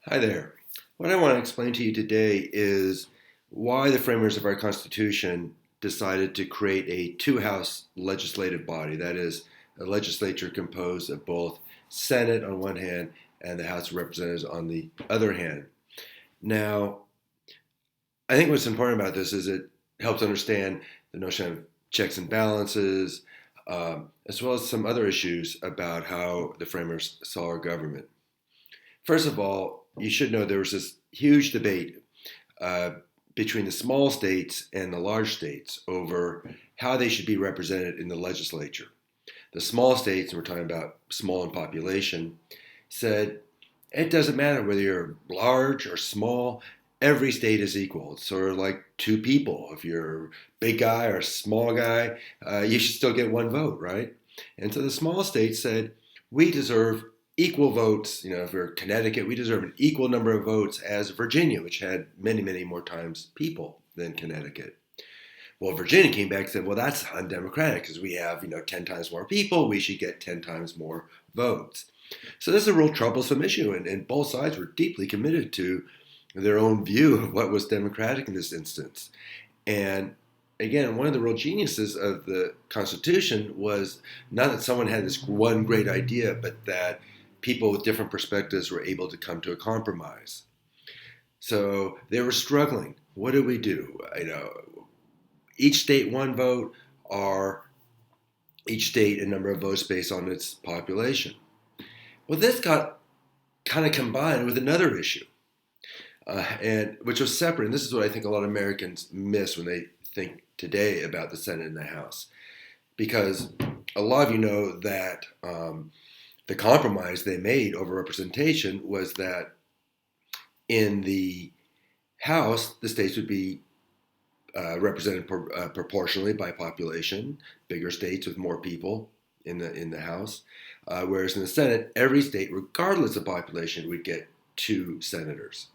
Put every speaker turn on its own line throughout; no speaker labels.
Hi there. What I want to explain to you today is why the framers of our Constitution decided to create a two house legislative body. That is, a legislature composed of both Senate on one hand and the House of Representatives on the other hand. Now, I think what's important about this is it helps understand the notion of checks and balances, as well as some other issues about how the framers saw our government. First of all, you should know there was this huge debate uh, between the small states and the large states over how they should be represented in the legislature. The small states, and we're talking about small in population, said it doesn't matter whether you're large or small, every state is equal. It's sort of like two people. If you're a big guy or a small guy, you should still get one vote, right? And so the small states said, we deserve equal votes. If we're Connecticut, we deserve an equal number of votes as Virginia, which had many, many more times people than Connecticut. Well, Virginia came back and said, well, that's undemocratic because we have, 10 times more people. We should get 10 times more votes. So this is a real troublesome issue, and both sides were deeply committed to their own view of what was democratic in this instance. And again, one of the real geniuses of the Constitution was not that someone had this one great idea, but that people with different perspectives were able to come to a compromise. So they were struggling. What do we do? Each state one vote, or each state a number of votes based on its population. Well, this got kind of combined with another issue, and which was separate. And this is what I think a lot of Americans miss when they think today about the Senate and the House, because a lot of you know that the compromise they made over representation was that in the House, the states would be represented proportionally by population, bigger states with more people in the House, whereas in the Senate, every state, regardless of population, would get two senators.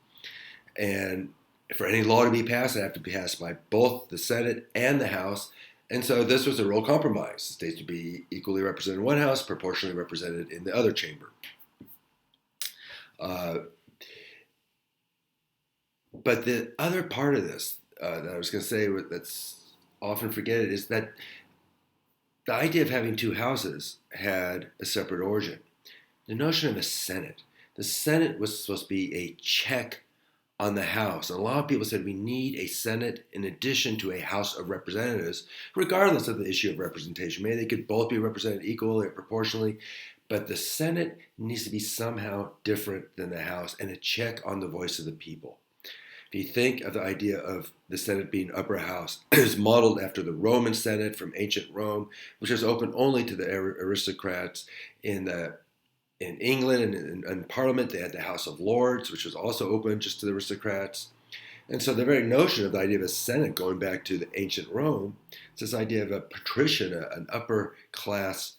And for any law to be passed, it had to be passed by both the Senate and the House. And so this was a real compromise. The states would be equally represented in one house, proportionally represented in the other chamber. Uh, but the other part of this that I was going to say that's often forgotten is that the idea of having two houses had a separate origin. The notion of a Senate. The Senate was supposed to be a check on the House. And a lot of people said we need a Senate in addition to a House of Representatives, regardless of the issue of representation. Maybe they could both be represented equally or proportionally, but the Senate needs to be somehow different than the House and a check on the voice of the people. If you think of the idea of the Senate being upper house, it was modeled after the Roman Senate from ancient Rome, which was open only to the aristocrats. In England and in Parliament, they had the House of Lords, which was also open just to the aristocrats. And so the very notion of the idea of a Senate going back to the ancient Rome, it's this idea of a patrician, an upper class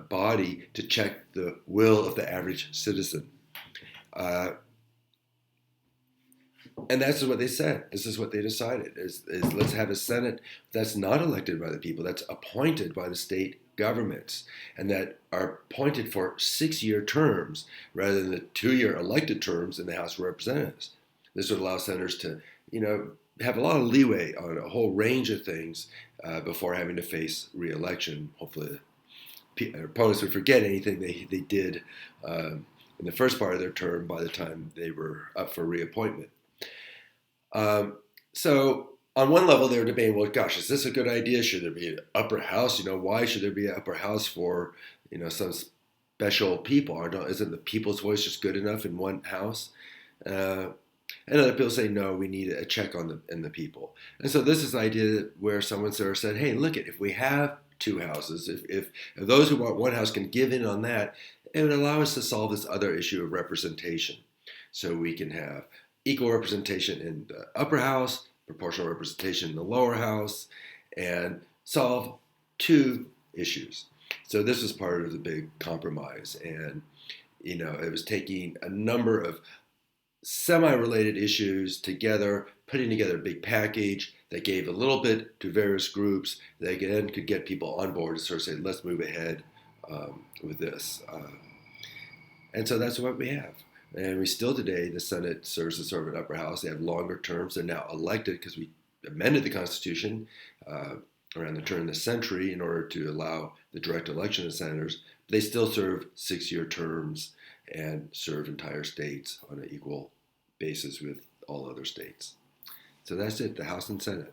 body to check the will of the average citizen. Uh, and that's what they said. This is what they decided: is let's have a Senate that's not elected by the people, that's appointed by the state governments, and that are appointed for 6-year terms rather than the 2-year elected terms in the House of Representatives. This would allow senators to, have a lot of leeway on a whole range of things before having to face re-election. Hopefully, their opponents would forget anything they did in the first part of their term by the time they were up for reappointment. So on one level, they were debating, well, gosh, is this a good idea? Should there be an upper house? Why should there be an upper house for, some special people? Or isn't the people's voice just good enough in one house? And other people say, no, we need a check on the people. And so this is the idea where someone sort of said, hey, look, if we have two houses, if those who want one house can give in on that, it would allow us to solve this other issue of representation. So we can have equal representation in the upper house, proportional representation in the lower house, and solve two issues. So this was part of the big compromise. And, it was taking a number of semi-related issues together, putting together a big package that gave a little bit to various groups that again could get people on board to sort of say, let's move ahead with this. And so that's what we have. And we still today, the Senate serves as sort of an upper house. They have longer terms. They're now elected because we amended the Constitution around the turn of the century in order to allow the direct election of senators. They still serve 6-year terms and serve entire states on an equal basis with all other states. So that's it, the House and Senate.